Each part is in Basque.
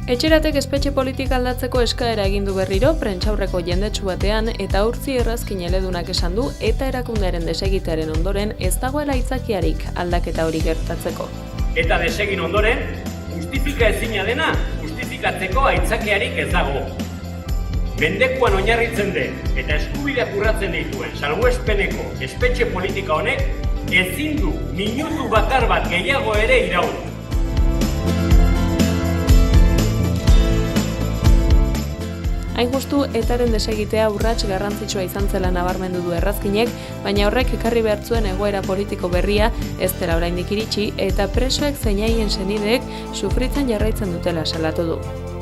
Etxeratek espetxe politika aldatzeko eskaera egin du berriro prentsaurreko jendetsu batean eta Urtzi Errazkin eledunak esan du eta erakundearen desegitearen ondoren ez dagoela aitzakiarik aldaketa hori gertatzeko. Eta desegin ondoren, justifika ezina dena, justifikatzeko aitzakiarik ez dago. Mendekuan oinarritzen den eta eskubideak urratzen dituen salbuespeneko espetxe politika honek ezin du minutu bakar bat gehiago ere iraun. Hain justu, etaren desegitea urrats garrantzitsua izan zela nabarmendu du Errazkinek, baina horrek ekarri behar zuen egoera politiko berria ez dela oraindik iritsi eta presoek zein haien senideek sufritzen jarraitzen dutela salatu du.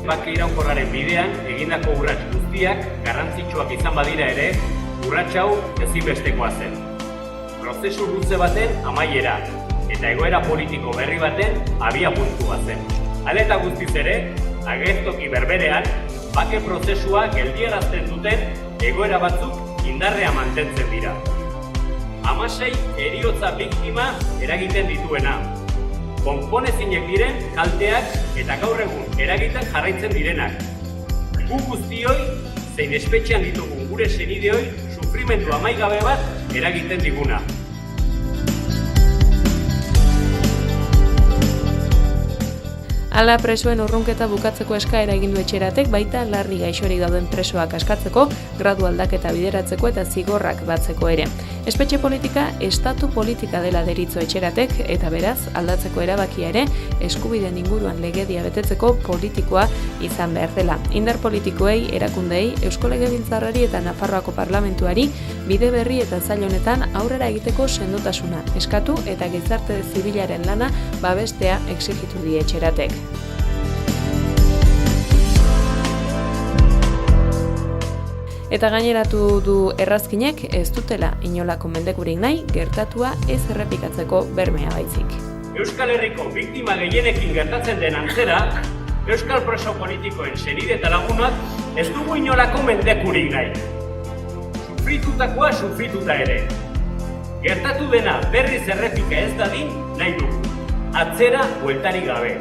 Bake iraunkorraren bidean egindako urrats guztiak garrantzitsuak izan badira ere, urrats hau ezinbestekoa zen. Prozesu luze baten amaiera eta egoera politiko berri baten abiapuntua zen. Hala eta guztiz ere, agertoki berberean, bake prozesua geldiarazten duten egoera batzuk indarrea mantentzen dira. 16 heriotza biktima eragiten dituena. Konponezinek diren kalteak eta gaur egun eragiten jarraitzen direnak. Gu guztioi, zein espetxean ditugun gure senideoi, sufrimendu amaigabe bat eragiten diguna. Hala presoen urrunketa bukatzeko eskaera egin du Etxeratek, baita larri gaixorik dauden presoak askatzeko, gradu aldaketa bideratzeko eta zigorrak batzeko ere. Espetxe politika estatu politika dela deritzo Etxeratek eta beraz aldatzeko erabakia ere eskubideen inguruan legedia betetzeko politikoa izan behar dela. Indar politikoei, erakundeei, Eusko Legebiltzarrari eta Nafarroako Parlamentuari bide berri eta zail honetan aurrera egiteko sendotasuna eskatu eta gizarte zibilaren lana babestea exijitu die Etxeratek. Eta gaineratu du Errazkinek ez dutela inolako mendekurik nahi gertatua ez errepikatzeko bermea baizik. Euskal Herriko biktima gehienekin gertatzen den antzera, Euskal preso politikoen senide eta lagunak ez dugu inolako mendekurik nahi. Sufritutakoa sufrituta ere. Gertatu dena berriz errepika ez dadin nahi dugu. Atzera bueltarik gabe.